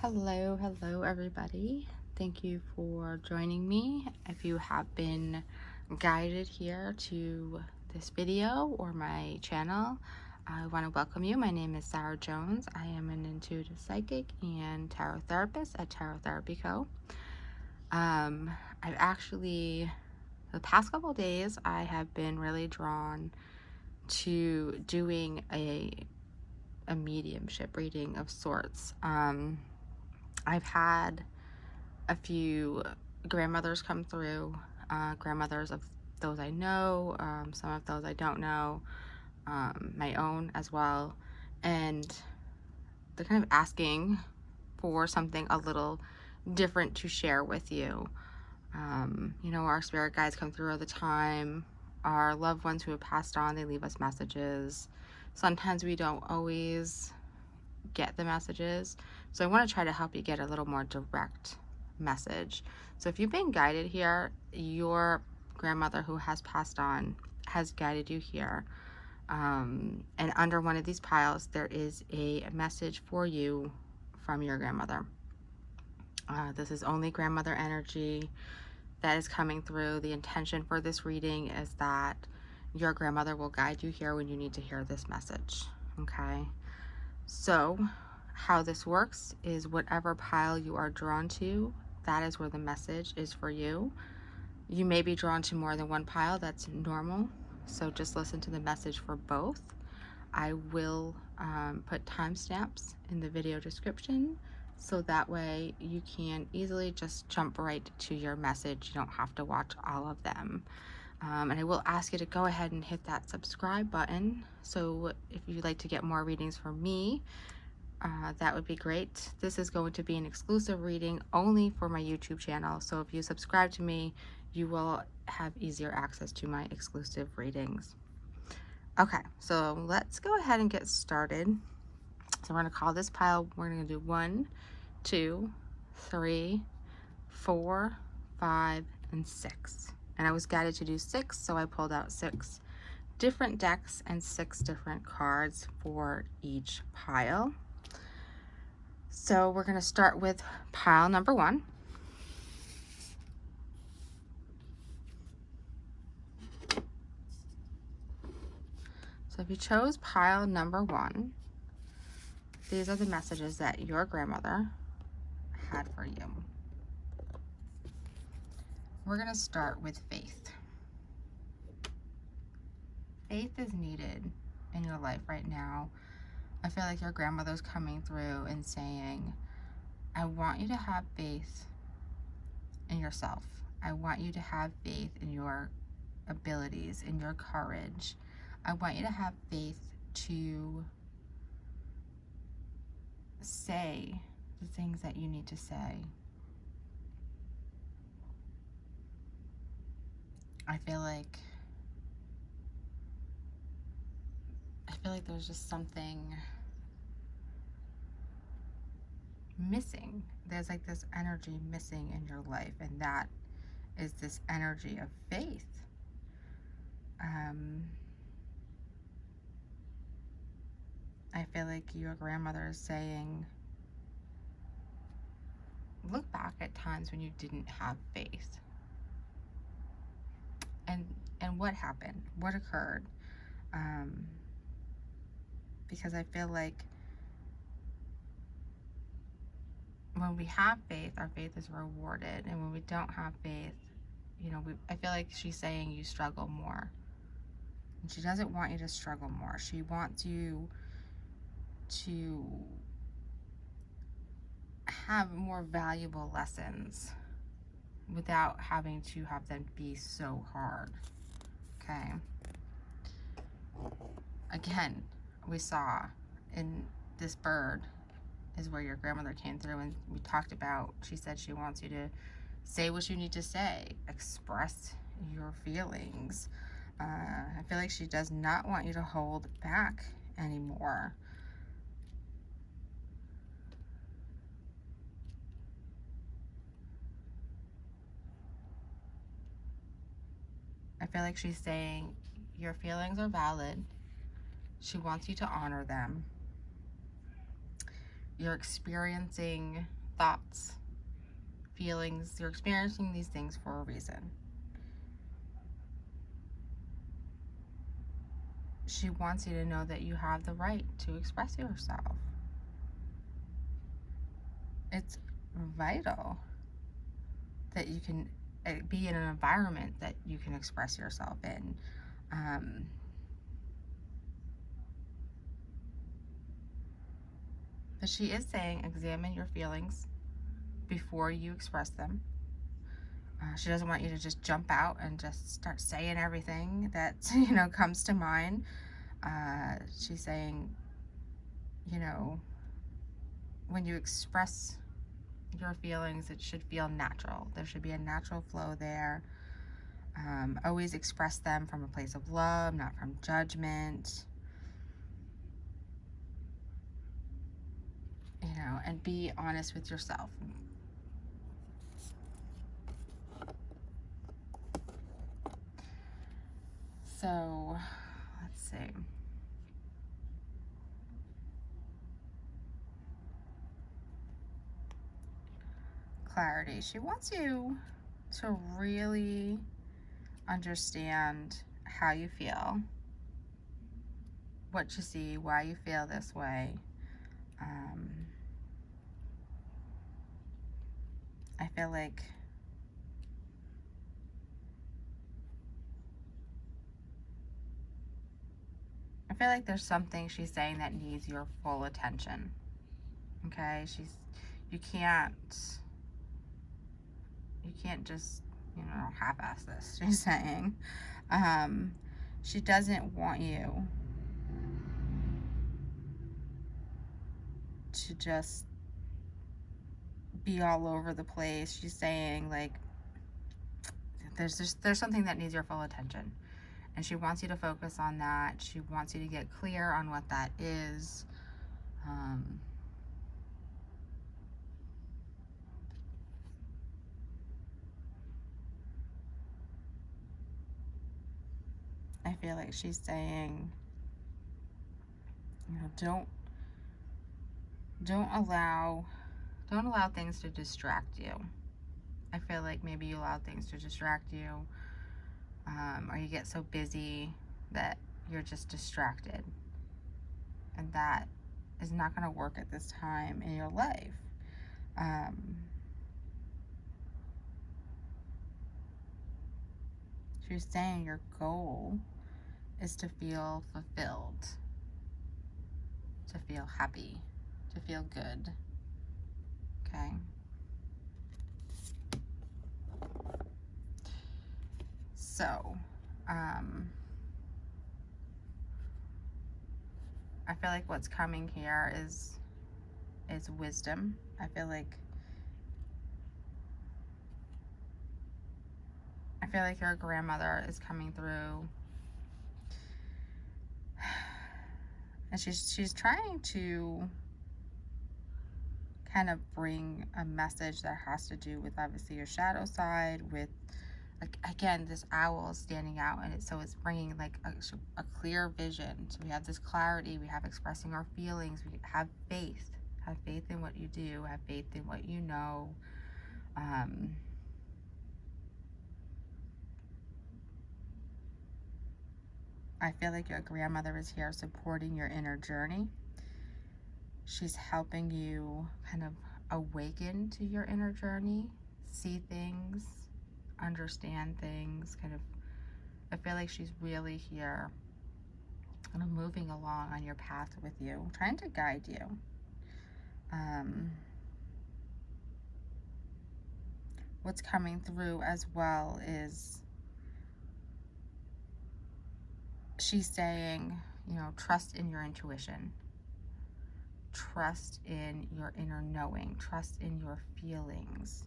Hello everybody. Thank you for joining me. If you have been guided here to this video or my channel, I want to welcome you. My name is Sarah Jones. I am an intuitive psychic and tarot therapist at Tarot Therapy Co. I've actually, the past couple of days, I have been really drawn to doing a mediumship reading of sorts. I've had a few grandmothers come through, grandmothers of those I know, some of those I don't know, my own as well, and they're kind of asking for something a little different to share with you. You know, our spirit guides come through all the time. Our loved ones who have passed on, they leave us messages. Sometimes we don't always get the messages, so I want to try to help you get a little more direct message. So if you've been guided here, your grandmother who has passed on has guided you here, and under one of these piles there is a message for you from your grandmother. This is only grandmother energy that is coming through. The intention for this reading is that your grandmother will guide you here when you need to hear this message. Okay, so how this works is whatever pile you are drawn to, that is where the message is for you. You may be drawn to more than one pile, that's normal. So just listen to the message for both. I will put timestamps in the video description, so that way you can easily just jump right to your message. You don't have to watch all of them. And I will ask you to go ahead and hit that subscribe button. So if you'd like to get more readings from me, that would be great. This is going to be an exclusive reading only for my YouTube channel. So if you subscribe to me, you will have easier access to my exclusive readings. Okay, so let's go ahead and get started. So we're going to call this pile, we're going to do 1, 2, 3, 4, 5, and 6. And I was guided to do 6, so I pulled out 6 different decks and 6 different cards for each pile. So we're going to start with pile number 1. So if you chose pile number 1, these are the messages that your grandmother had for you. We're going to start with faith. Faith is needed in your life right now. I feel like your grandmother's coming through and saying, I want you to have faith in yourself. I want you to have faith in your abilities, in your courage. I want you to have faith to say the things that you need to say. I feel like there's just something missing. There's like this energy missing in your life, and that is this energy of faith. I feel like your grandmother is saying, look back at times when you didn't have faith. And what happened? What occurred? Because I feel like when we have faith, our faith is rewarded. And when we don't have faith, you know, I feel like she's saying you struggle more. And she doesn't want you to struggle more. She wants you to have more valuable lessons without having to have them be so hard. Okay. Again, we saw in this bird is where your grandmother came through, and we talked about, she said she wants you to say what you need to say, express your feelings. I feel like she does not want you to hold back anymore. I feel like she's saying your feelings are valid. She wants you to honor them. you're experiencing thoughts, feelings. You're experiencing these things for a reason. She wants you to know that you have the right to express yourself. It's vital that you can be in an environment that you can express yourself in. But she is saying examine your feelings before you express them. She doesn't want you to just jump out and just start saying everything that, comes to mind. She's saying, when you express your feelings, it should feel natural. There should be a natural flow there. Always express them from a place of love, not from judgment. And be honest with yourself. So, let's see. Clarity. She wants you to really understand how you feel, what you see, why you feel this way. I feel like there's something she's saying that needs your full attention. Okay? You can't just, half-ass this, she's saying. She doesn't want you to just be all over the place. She's saying, there's something that needs your full attention. And she wants you to focus on that. She wants you to get clear on what that is. I feel like she's saying, don't allow things to distract you. I feel like maybe you allow things to distract you, or you get so busy that you're just distracted. And that is not going to work at this time in your life. She's saying your goal is to feel fulfilled, to feel happy, to feel good. Okay? So, I feel like what's coming here is wisdom. I feel like your grandmother is coming through, and she's trying to kind of bring a message that has to do with obviously your shadow side, with again this owl is standing out, and it's bringing a clear vision. So we have this clarity, we have expressing our feelings, we have faith in what you do, have faith in what you know. I feel like your grandmother is here supporting your inner journey. She's helping you kind of awaken to your inner journey, see things, understand things, I feel like she's really here, kind of moving along on your path with you, trying to guide you. What's coming through as well is she's saying, trust in your intuition. Trust in your inner knowing. Trust in your feelings.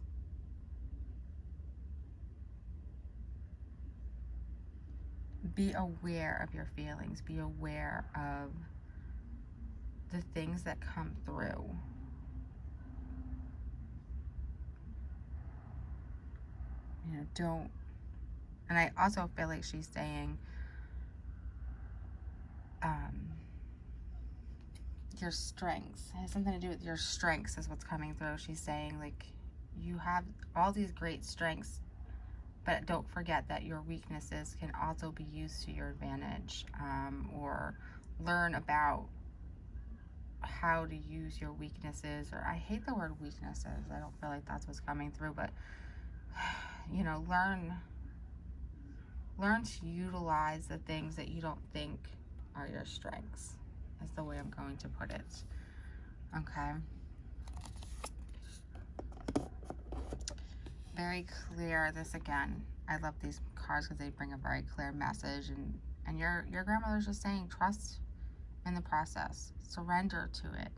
Be aware of your feelings. Be aware of the things that come through. Don't. And I also feel like she's saying, your strengths. It has something to do with your strengths is what's coming through. She's saying, like, you have all these great strengths, but don't forget that your weaknesses can also be used to your advantage, or learn about how to use your weaknesses. Or I hate the word weaknesses. I don't feel like that's what's coming through, but you know, learn to utilize the things that you don't think are your strengths. That's the way I'm going to put it. Okay. Very clear. This again, I love these cards because they bring a very clear message, and your grandmother's just saying, trust in the process, surrender to it,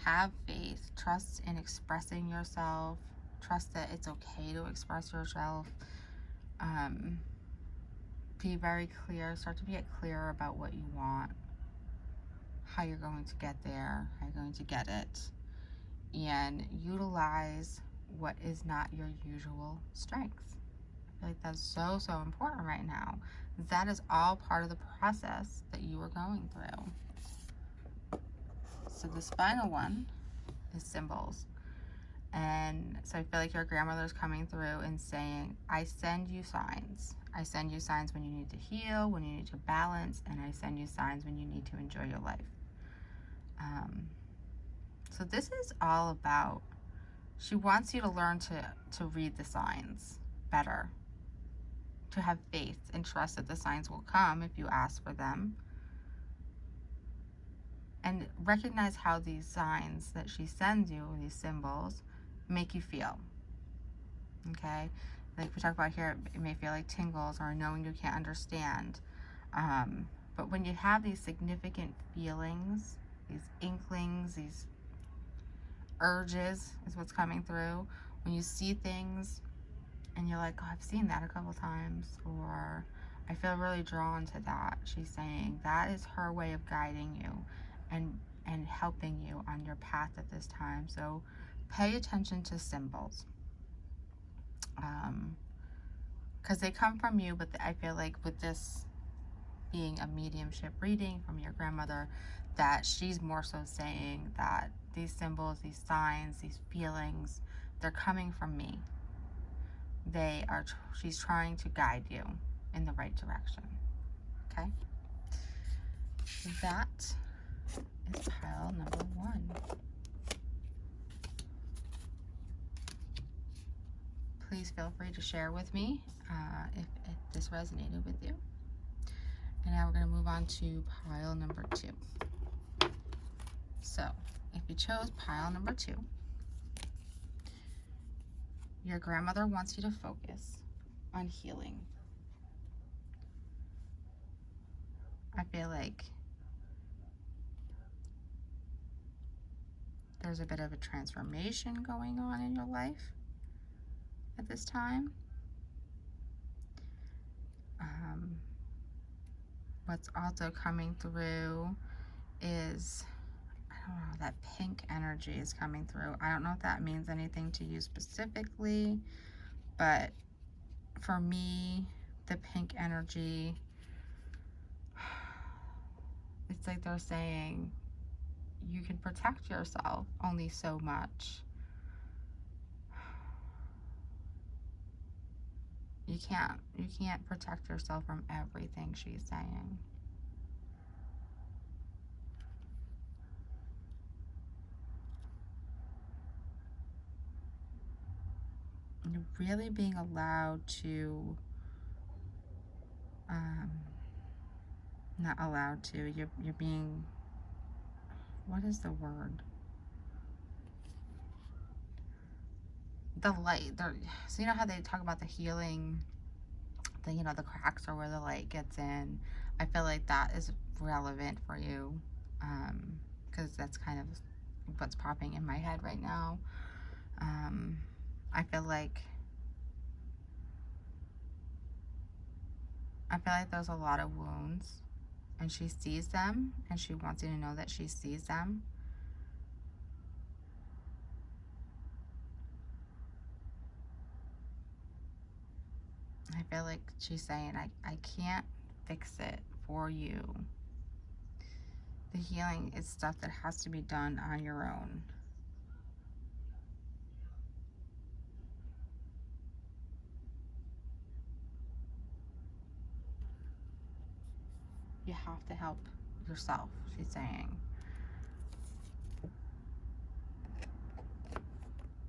have faith, trust in expressing yourself, trust that it's okay to express yourself. Be very clear, start to get clear about what you want, how you're going to get there, how you're going to get it, and utilize what is not your usual strengths. I feel like that's so, so important right now. That is all part of the process that you are going through. So this final one is symbols. And so I feel like your grandmother is coming through and saying, I send you signs. I send you signs when you need to heal, when you need to balance, and I send you signs when you need to enjoy your life. So this is all about, she wants you to learn to read the signs better, to have faith and trust that the signs will come if you ask for them, and recognize how these signs that she sends you, these symbols, make you feel. Okay, like we talk about here, it may feel like tingles or knowing you can't understand, but when you have these significant feelings, these inklings, these urges is what's coming through, when you see things and you're like, oh, I've seen that a couple times, or I feel really drawn to that, she's saying that is her way of guiding you and helping you on your path at this time. So pay attention to symbols, because they come from you, but I feel like with this being a mediumship reading from your grandmother, that she's more so saying that these symbols, these signs, these feelings, they're coming from me. She's trying to guide you in the right direction. Okay? That is pile number 1. Please feel free to share with me if this resonated with you. And now we're going to move on to pile number 2. So, if you chose pile number 2, your grandmother wants you to focus on healing. I feel like there's a bit of a transformation going on in your life at this time. What's also coming through is, I don't know, that pink energy is coming through. I don't know if that means anything to you specifically, but for me, the pink energy, it's like they're saying you can protect yourself only so much. You can't protect yourself from everything, she's saying. And really being allowed to, not allowed to, you're being, what is the word? The light. So you know how they talk about the healing, the cracks are where the light gets in. I feel like that is relevant for you, because that's kind of what's popping in my head right now. I feel like there's a lot of wounds, and she sees them, and she wants you to know that she sees them. I feel like she's saying, I can't fix it for you. The healing is stuff that has to be done on your own. You have to help yourself, she's saying.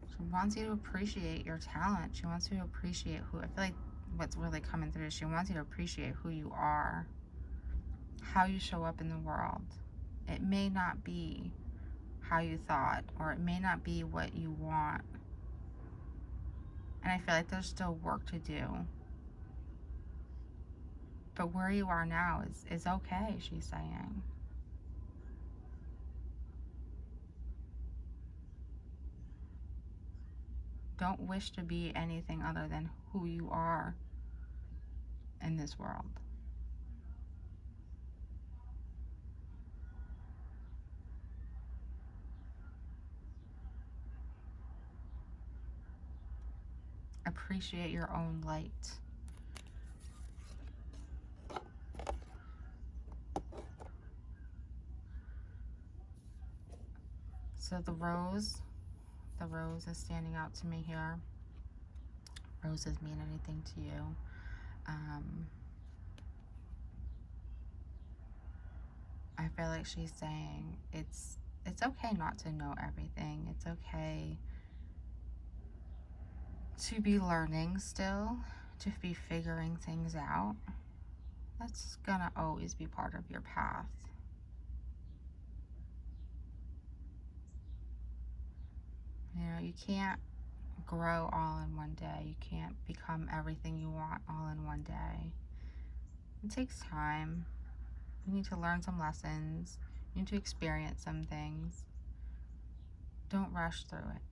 She wants you to appreciate your talent. She wants you to appreciate who, I feel like what's really coming through is she wants you to appreciate who you are, how you show up in the world. It may not be how you thought, or it may not be what you want. And I feel like there's still work to do. But where you are now is okay, she's saying. Don't wish to be anything other than who you are in this world. Appreciate your own light. So the rose is standing out to me here. Roses mean anything to you. I feel like she's saying it's okay not to know everything. It's okay to be learning still, to be figuring things out. That's gonna always be part of your path. You know, you can't grow all in one day. You can't become everything you want all in one day. It takes time. You need to learn some lessons. You need to experience some things. Don't rush through it.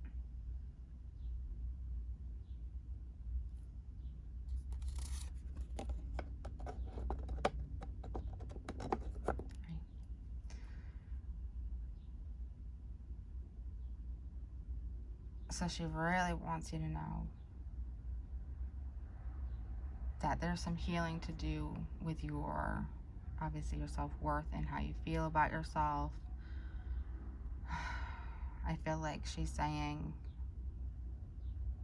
So she really wants you to know that there's some healing to do with your, obviously, your self-worth and how you feel about yourself. I feel like she's saying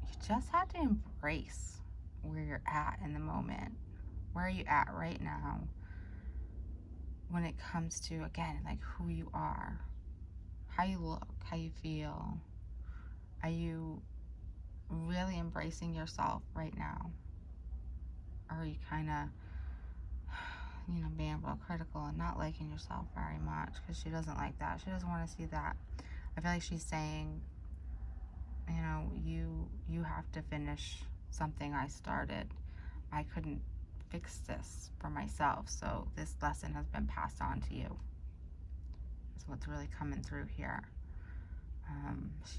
you just have to embrace where you're at in the moment. Where are you at right now when it comes to, again, like who you are, how you look, how you feel? Are you really embracing yourself right now? Or are you kind of, you know, being real critical and not liking yourself very much? Because she doesn't like that. She doesn't want to see that. I feel like she's saying, you know, you have to finish something I started. I couldn't fix this for myself, so this lesson has been passed on to you. That's what's really coming through here.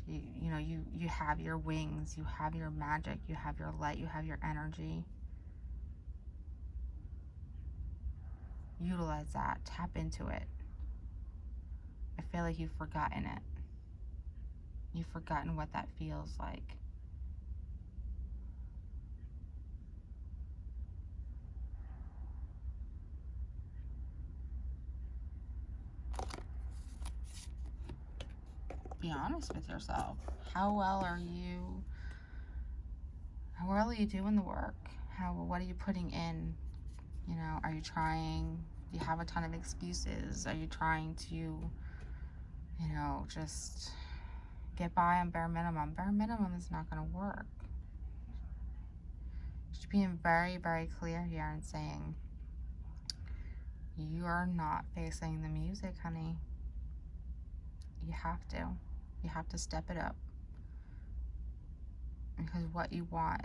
You know, you have your wings, you have your magic, you have your light, you have your energy. Utilize that. Tap into it. I feel like you've forgotten it. You've forgotten what that feels like. Be honest with yourself. How well are you doing the work? What are you putting in? You know, are you trying? Do you have a ton of excuses? Are you trying to, you know, just get by on bare minimum? Bare minimum is not going to work. She's being very, very clear here and saying, you're not facing the music, honey. You have to. You have to step it up. Because what you want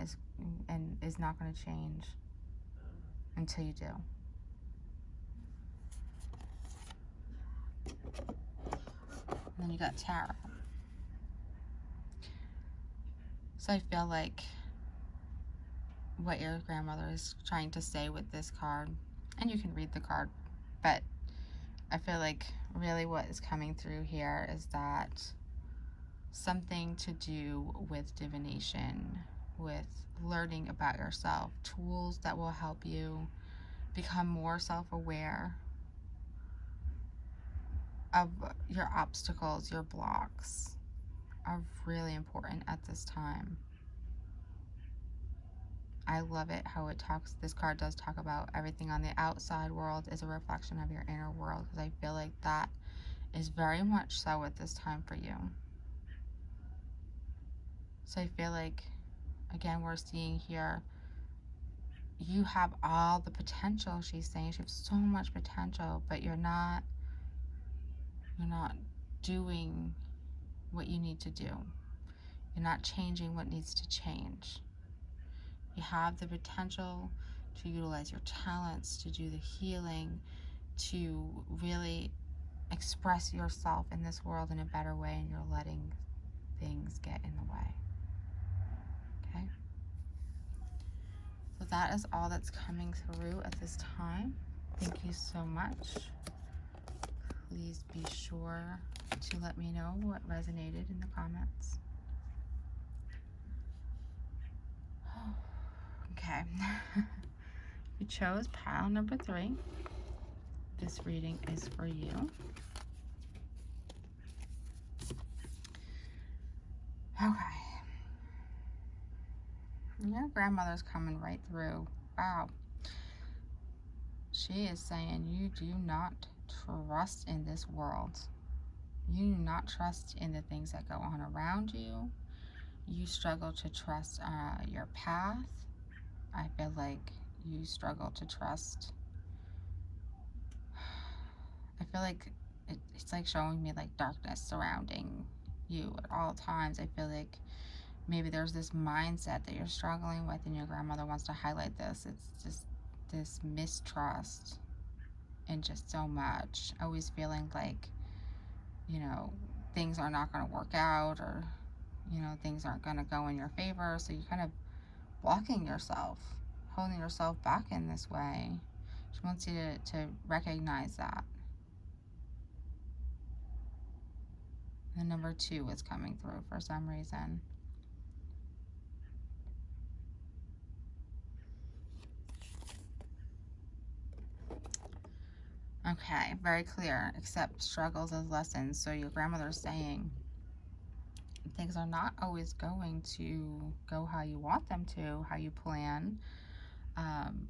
is not going to change until you do. And then you got tarot. So I feel like what your grandmother is trying to say with this card, and you can read the card, but I feel like really what is coming through here is that something to do with divination, with learning about yourself, tools that will help you become more self-aware, of your obstacles, your blocks are really important at this time. I love it how it talks, this card does talk about everything on the outside world is a reflection of your inner world, because I feel like that is very much so at this time for you. So I feel like, again, we're seeing here, you have all the potential, she's saying. You have so much potential, but you're not doing what you need to do. You're not changing what needs to change. You have the potential to utilize your talents, to do the healing, to really express yourself in this world in a better way, and you're letting things get in the way. Okay? So that is all that's coming through at this time. Thank you so much. Please be sure to let me know what resonated in the comments. Okay. You chose pile number 3. This reading is for you. Okay. Your grandmother's coming right through. Wow. She is saying you do not trust in this world. You do not trust in the things that go on around you. You struggle to trust your path. I feel like you struggle to trust. I feel like it's like showing me like darkness surrounding you at all times. I feel like maybe there's this mindset that you're struggling with, and your grandmother wants to highlight this. It's just this mistrust and just so much. Always feeling like, you know, things are not going to work out, or, you know, things aren't going to go in your favor. So you're kind of blocking yourself, holding yourself back in this way. She wants you to recognize that. The number 2 is coming through for some reason. Okay, very clear. Accept struggles as lessons. So your grandmother's saying things are not always going to go how you want them to, how you plan.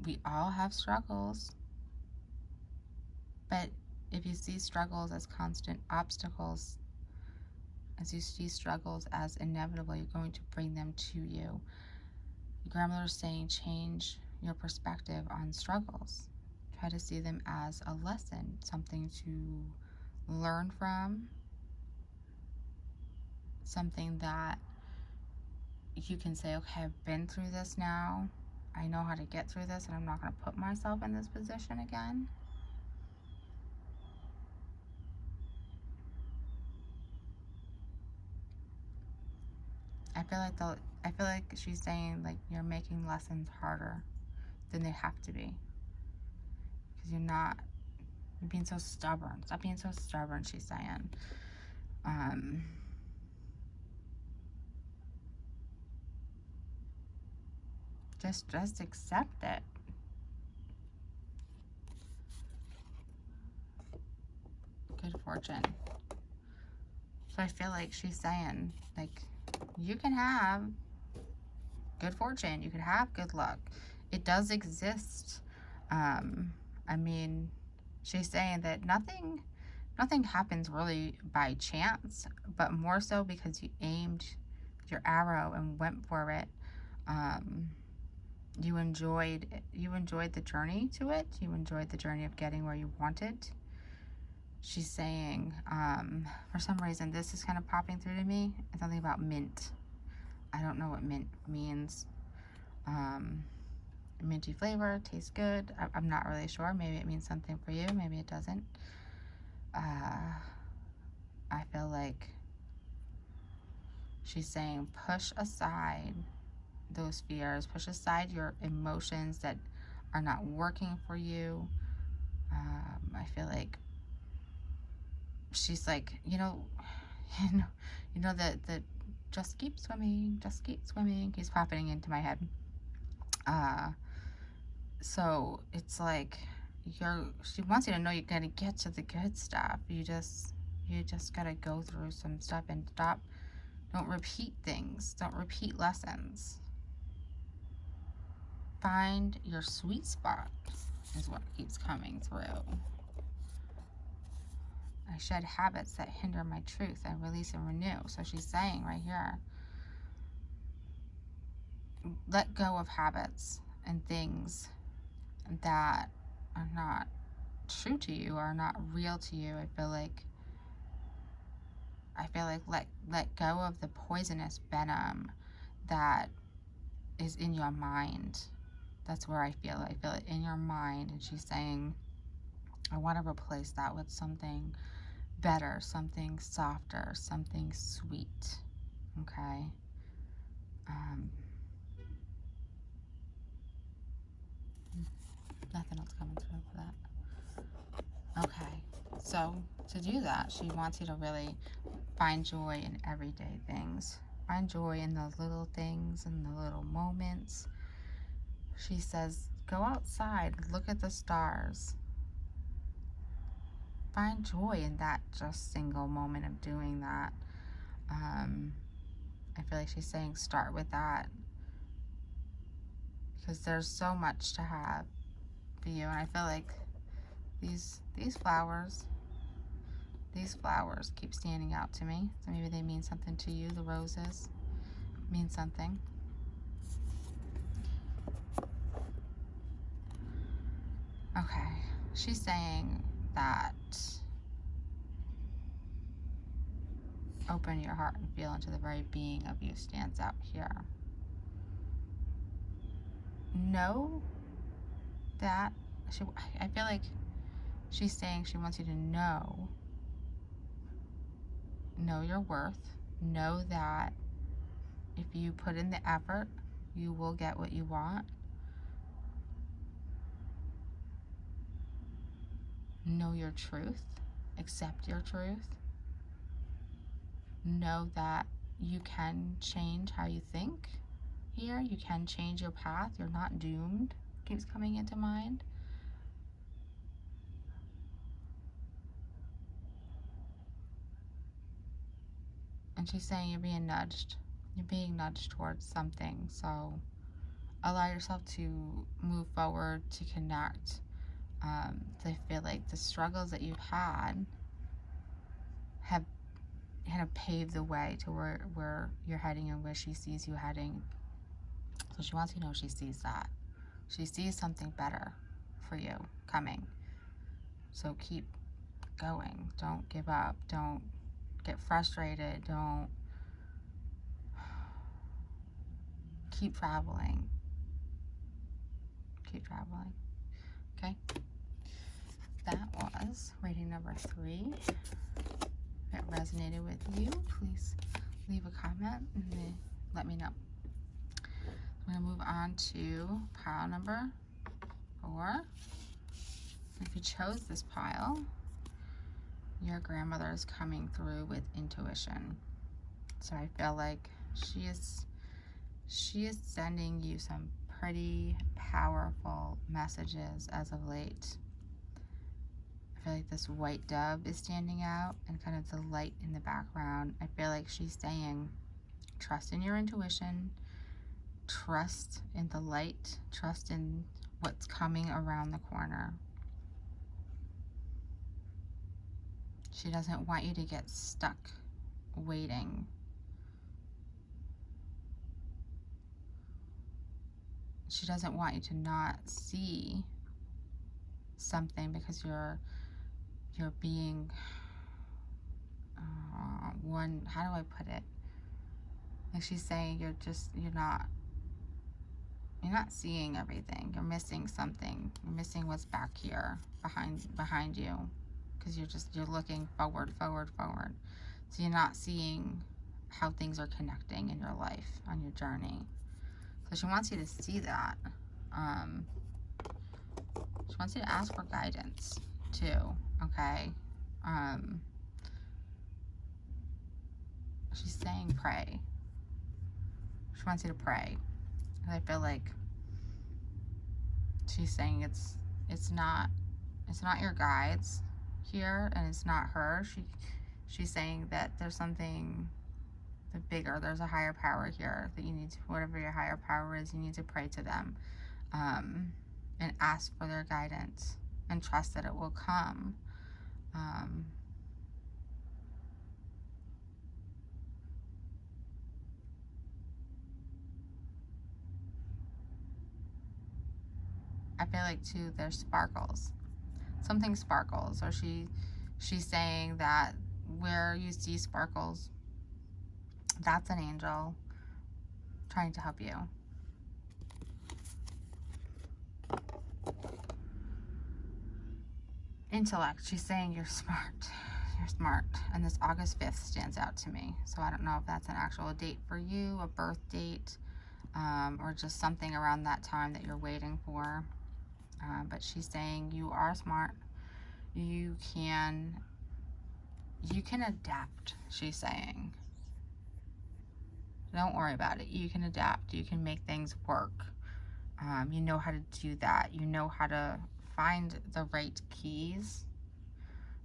We all have struggles. But if you see struggles as constant obstacles, as you see struggles as inevitable, you're going to bring them to you. Your grandmother's saying change your perspective on struggles. Try to see them as a lesson, something to learn from, something that you can say, okay, I've been through this now. I know how to get through this, and I'm not going to put myself in this position again. I feel like she's saying, like, you're making lessons harder than they have to be. Because you're being so stubborn. Stop being so stubborn, she's saying. Just accept it. Good fortune. So I feel like she's saying, like, you can have good fortune. You can have good luck. It does exist. I mean, she's saying that nothing happens really by chance, but more so because you aimed your arrow and went for it. You enjoyed the journey to it. You enjoyed the journey of getting where you wanted. She's saying, for some reason, this is kind of popping through to me. It's something about mint. I don't know what mint means. Minty flavor, tastes good. I'm not really sure. Maybe it means something for you. Maybe it doesn't. I feel like she's saying push aside those fears. Push aside your emotions that are not working for you. I feel like she's like, that just keep swimming, keeps popping into my head. So it's like she wants you to know you're gonna get to the good stuff. You just You just gotta go through some stuff and stop. Don't repeat things. Don't repeat lessons. Find your sweet spot is what keeps coming through. I shed habits that hinder my truth. I release and renew. So she's saying right here, let go of habits and things that are not true to you, are not real to you. I feel like let go of the poisonous venom that is in your mind. That's where I feel it in your mind. And she's saying, I want to replace that with something better, something softer, something sweet. Okay. Nothing else coming through for that. Okay. So to do that, she wants you to really find joy in everyday things. Find joy in the little things and the little moments. She says, go outside, look at the stars. Find joy in that just single moment of doing that. I feel like she's saying start with that, because there's so much to have for you. And I feel like these flowers keep standing out to me. So maybe they mean something to you. The roses mean something. Okay, she's saying that open your heart and feel into the very being of you stands out here. Know that I feel like she's saying she wants you to know your worth. Know that if you put in the effort, you will get what you want. Know your truth. Accept your truth. Know that you can change how you think here. You can change your path. You're not doomed. Keeps coming into mind. And she's saying you're being nudged. You're being nudged towards something. So allow yourself to move forward, to connect. I feel like the struggles that you've had have kind of paved the way to where you're heading and where she sees you heading. So she wants you to know she sees that. She sees something better for you coming. So keep going. Don't give up. Don't get frustrated. Don't keep traveling. Keep traveling. Okay? That was reading number 3. If it resonated with you, please leave a comment and let me know. We're going to move on to pile number 4. If you chose this pile, your grandmother is coming through with intuition. So I feel like she is sending you some pretty powerful messages as of late. I feel like this white dove is standing out and kind of the light in the background. I feel like she's saying, trust in your intuition, trust in the light, trust in what's coming around the corner. She doesn't want you to get stuck waiting. She doesn't want you to not see something because you're being how do I put it? Like she's saying you're not seeing everything. You're missing something. You're missing what's back here behind you, because you're looking forward. So you're not seeing how things are connecting in your life on your journey. So she wants you to see that. She wants you to ask for guidance too, okay? She's saying pray. She wants you to pray. And I feel like she's saying it's not your guides here, and it's not her. She's saying that there's something bigger. There's a higher power here that you need to, whatever your higher power is, you need to pray to them, and ask for their guidance and trust that it will come. I feel like too, there's sparkles. Something sparkles, or she's saying that where you see sparkles, that's an angel trying to help you. Intellect, she's saying you're smart. You're smart. And this August 5th stands out to me. So I don't know if that's an actual date for you, a birth date, or just something around that time that you're waiting for. But she's saying you are smart. You can adapt, she's saying. Don't worry about it. You can adapt. You can make things work. You know how to do that. You know how to find the right keys.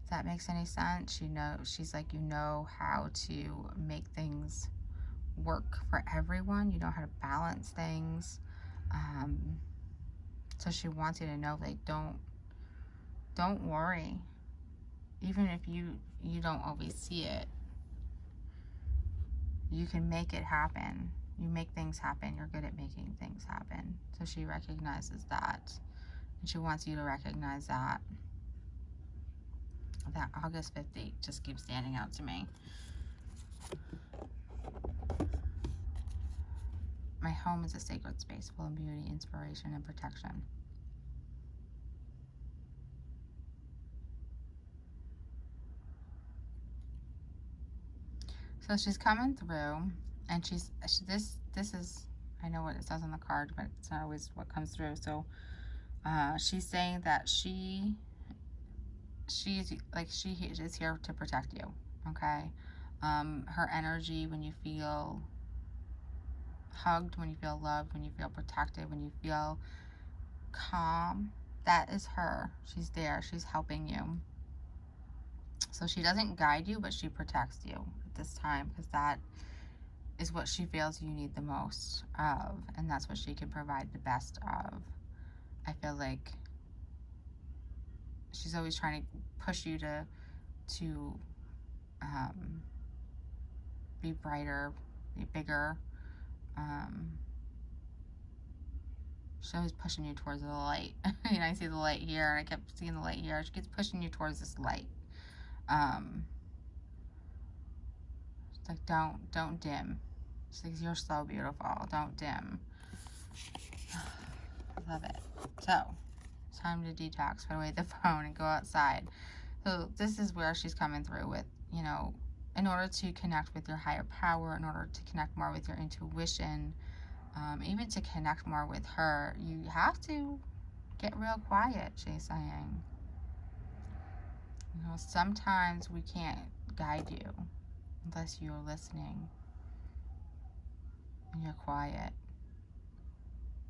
If that makes any sense. She's like, you know how to make things work for everyone. You know how to balance things. So she wants you to know, like, don't worry. Even if you don't always see it, you can make it happen. You make things happen. You're good at making things happen. So she recognizes that. And she wants you to recognize that. That August 5th date just keeps standing out to me. My home is a sacred space full of beauty, inspiration, and protection. So she's coming through, and this is, I know what it says on the card, but it's not always what comes through. So she's saying that she is here to protect you. Okay, her energy, when you feel hugged, when you feel loved, when you feel protected, when you feel calm, that is her. She's there. She's helping you. So she doesn't guide you, but she protects you at this time, because that is what she feels you need the most of, and that's what she can provide the best of. I feel like she's always trying to push you to be brighter, be bigger. She's always pushing you towards the light. You know, I see the light here, and I kept seeing the light here. She keeps pushing you towards this light. It's like, don't dim. She's like, you're so beautiful. Don't dim. I love it. So, it's time to detox, put away the phone, and go outside. So this is where she's coming through with, you know, in order to connect with your higher power, in order to connect more with your intuition, even to connect more with her, you have to get real quiet, she's saying. You know, sometimes we can't guide you unless you're listening and you're quiet.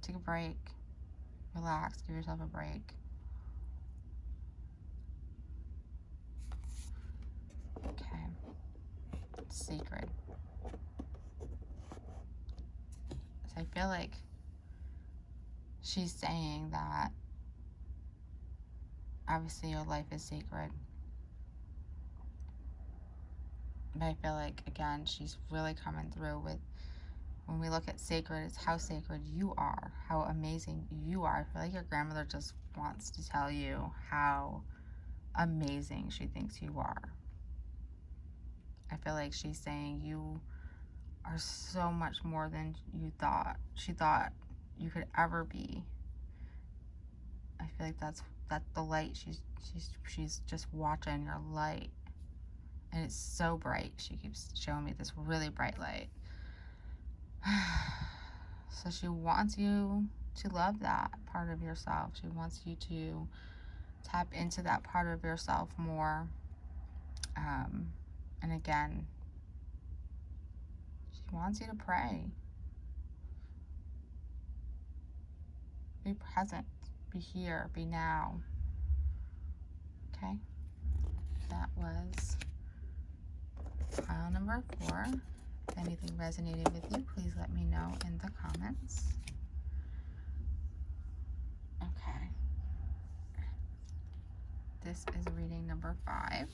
Take a break. Relax. Give yourself a break. Okay. It's sacred. So I feel like she's saying that obviously your life is sacred. But I feel like, again, she's really coming through with, when we look at sacred, it's how sacred you are, how amazing you are. I feel like your grandmother just wants to tell you how amazing she thinks you are. I feel like she's saying you are so much more than she thought you could ever be. I feel like that's the light. She's just watching your light. And it's so bright. She keeps showing me this really bright light. So she wants you to love that part of yourself. She wants you to tap into that part of yourself more. And again, she wants you to pray. Be present. Be here. Be now. Okay? That was Pile number 4. If anything resonated with you, please let me know in the comments. Okay. This is reading number 5.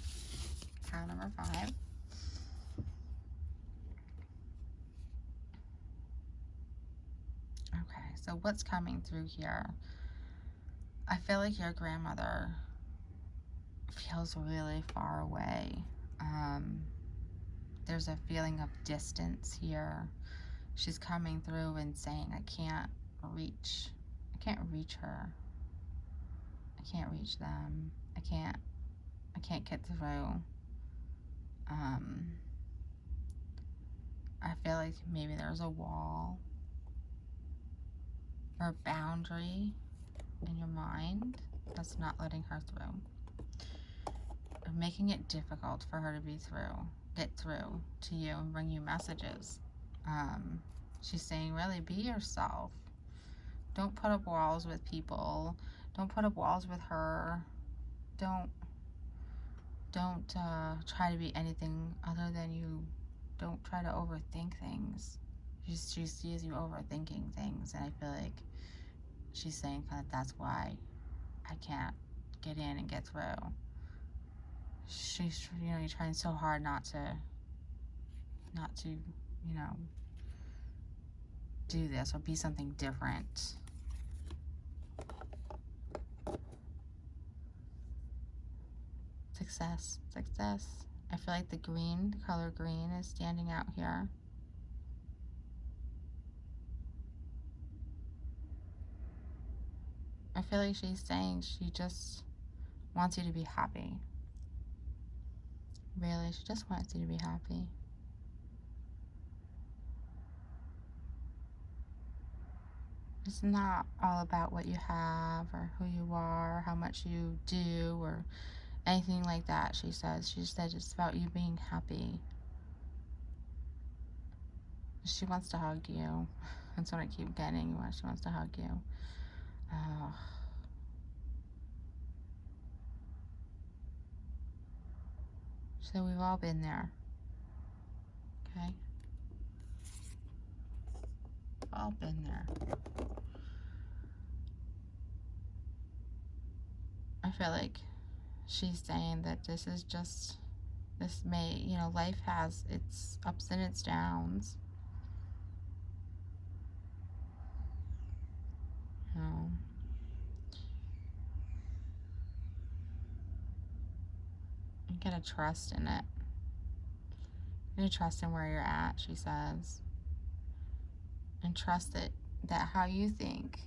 Pile number 5. Okay, so what's coming through here? I feel like your grandmother feels really far away. There's a feeling of distance here. She's coming through and saying, I can't reach her. I can't reach them. I can't get through. I feel like maybe there's a wall or a boundary in your mind that's not letting her through, or making it difficult for her to get through to you and bring you messages. She's saying, really, be yourself. Don't put up walls with people. Don't put up walls with her. Don't try to be anything other than you. Don't try to overthink things. She sees you overthinking things, and I feel like she's saying kind of that's why I can't get in and get through. She's, you're trying so hard not to, do this or be something different. Success. I feel like the color green is standing out here. I feel like she's saying she just wants you to be happy. Really, she just wants you to be happy. It's not all about what you have or who you are, or how much you do, or anything like that, she says. She said it's about you being happy. She wants to hug you. That's what I keep getting. She wants to hug you. So we've all been there. Okay? We've all been there. I feel like she's saying that life has its ups and its downs. You gotta trust in it. You gotta trust in where you're at, she says. And trust that how you think,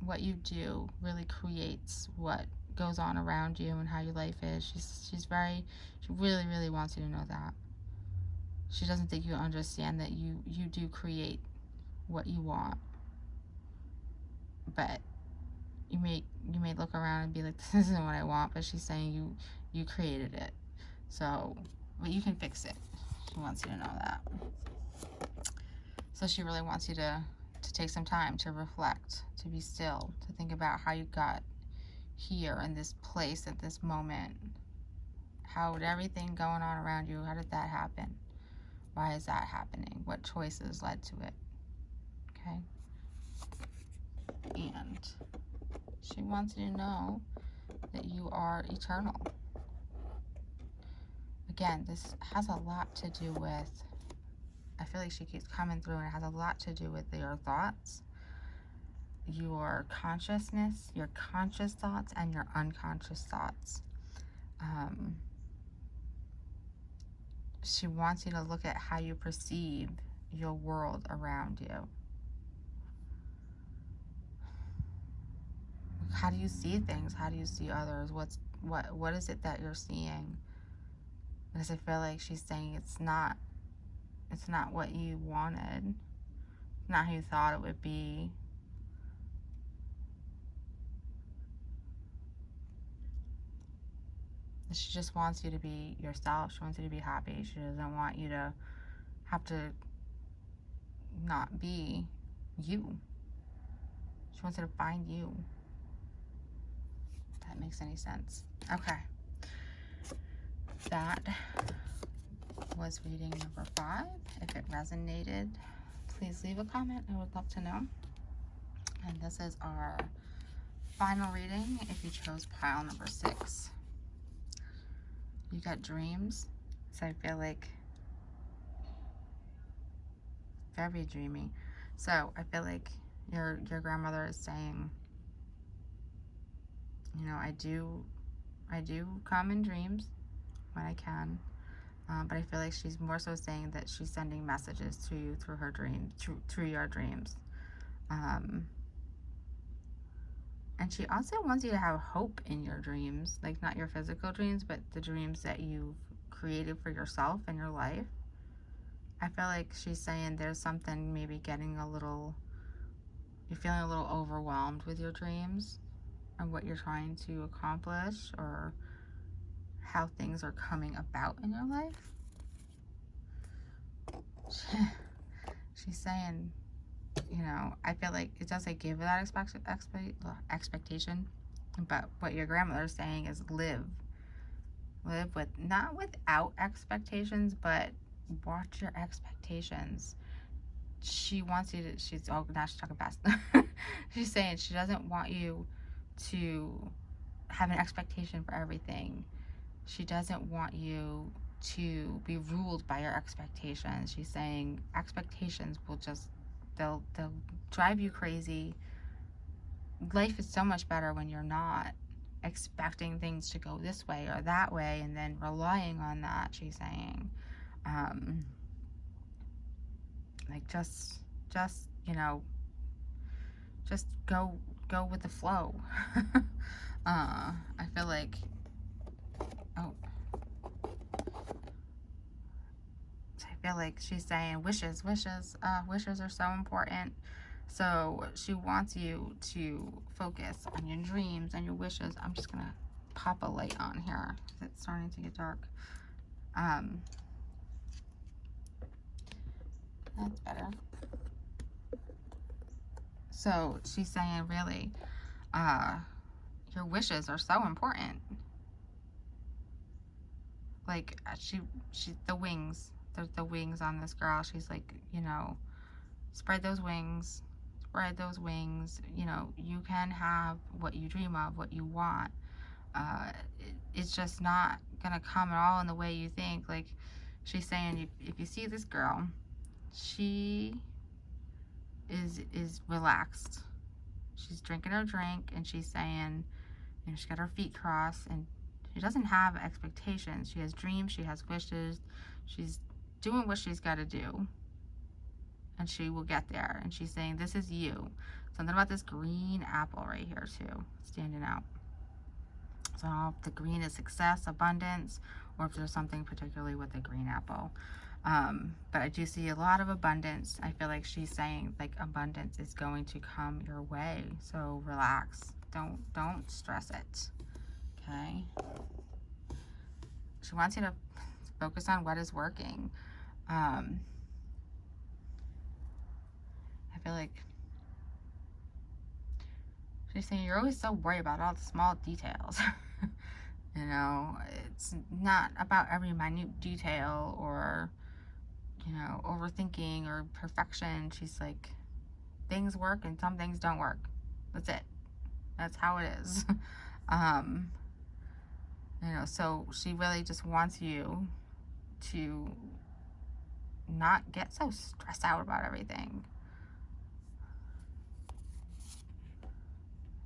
what you do, really creates what goes on around you and how your life is. She really, really wants you to know that. She doesn't think you understand that you do create what you want. But you may look around and be like, this isn't what I want, but she's saying you created it. So, but you can fix it. She wants you to know that. So she really wants you to take some time to reflect, to be still, to think about how you got here in this place at this moment. How did everything going on around you, how did that happen? Why is that happening? What choices led to it? Okay? And she wants you to know that you are eternal. Again, this has a lot to do with, I feel like she keeps coming through, and it has a lot to do with your thoughts, your consciousness, your conscious thoughts, and your unconscious thoughts. She wants you to look at how you perceive your world around you. How do you see things? How do you see others? What is it that you're seeing? Because I feel like she's saying it's not what you wanted, not how you thought it would be. She just wants you to be yourself. She wants you to be happy. She doesn't want you to have to not be you. She wants you to find you. If that makes any sense. Okay. That was was reading number 5. If it resonated, please leave a comment. I would love to know. And this is our final reading if you chose pile number 6. You got dreams. So I feel like very dreamy. So I feel like your grandmother is saying, you know, I do come in dreams when I can, but I feel like she's more so saying that she's sending messages to you through her dreams, through your dreams, and she also wants you to have hope in your dreams, like not your physical dreams, but the dreams that you've created for yourself in your life. I feel like she's saying there's something maybe getting a little, you're feeling a little overwhelmed with your dreams and what you're trying to accomplish or how things are coming about in your life. She's saying, you know, I feel like it doesn't give that expectation, but what your grandmother is saying is live with, not without expectations, but watch your expectations. She wants you to, now she's talking fast. She's saying she doesn't want you to have an expectation for everything. She doesn't want you to be ruled by your expectations. She's saying expectations will just, they'll drive you crazy. Life is so much better when you're not expecting things to go this way or that way and then relying on that, she's saying. Like just you know, just go with the flow. I feel like, oh, I feel like she's saying wishes are so important. So she wants you to focus on your dreams and your wishes. I'm just gonna pop a light on here because it's starting to get dark. That's better. So she's saying, really, your wishes are so important. Like she the wings. There's the wings on this girl. She's like, you know, spread those wings. You know, you can have what you dream of, what you want. It's just not gonna come at all in the way you think. Like she's saying, if you see this girl, she is relaxed. She's drinking her drink and she's saying, you know, she's got her feet crossed and she doesn't have expectations. She has dreams, she has wishes, she's doing what she's got to do and she will get there. And she's saying, this is you. Something about this green apple right here too, standing out. So I don't know if the green is success, abundance, or if there's something particularly with the green apple. But I do see a lot of abundance. I feel like she's saying like abundance is going to come your way. So relax. Don't stress it. Okay. She wants you to focus on what is working. I feel like she's saying you're always so worried about all the small details. You know, it's not about every minute detail or, you know, overthinking or perfection. She's like, things work and some things don't work. That's it. That's how it is. You know, so she really just wants you to not get so stressed out about everything.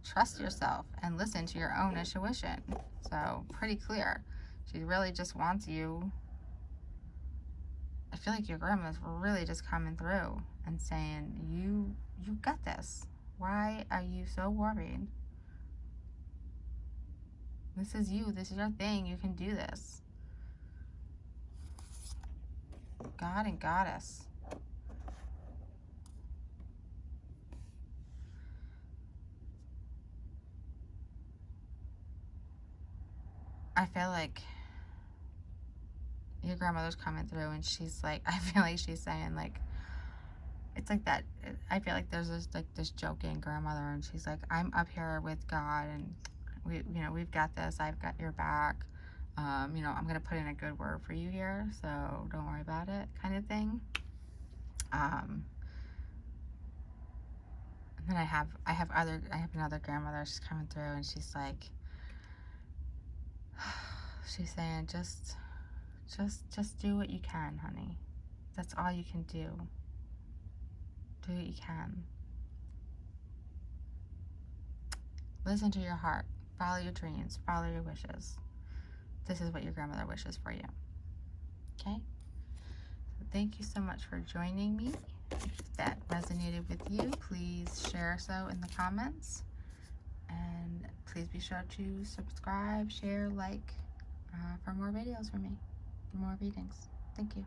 Trust yourself and listen to your own intuition. So pretty clear. She really just wants you. I feel like your grandma's really just coming through and saying, you got this. Why are you so worried? This is you. This is your thing. You can do this. God and Goddess. I feel like your grandmother's coming through and she's like, I feel like she's saying like, it's like that. I feel like there's this joking grandmother and she's like, I'm up here with God and we've got this. I've got your back. You know, I'm going to put in a good word for you here, so don't worry about it, kind of thing. And then I have another grandmother. She's coming through, and she's like, she's saying, just do what you can, honey. That's all you can do. Do what you can. Listen to your heart. Follow your dreams. Follow your wishes. This is what your grandmother wishes for you. Okay? So thank you so much for joining me. If that resonated with you, please share so in the comments. And please be sure to subscribe, share, like for more videos from me, more readings. Thank you.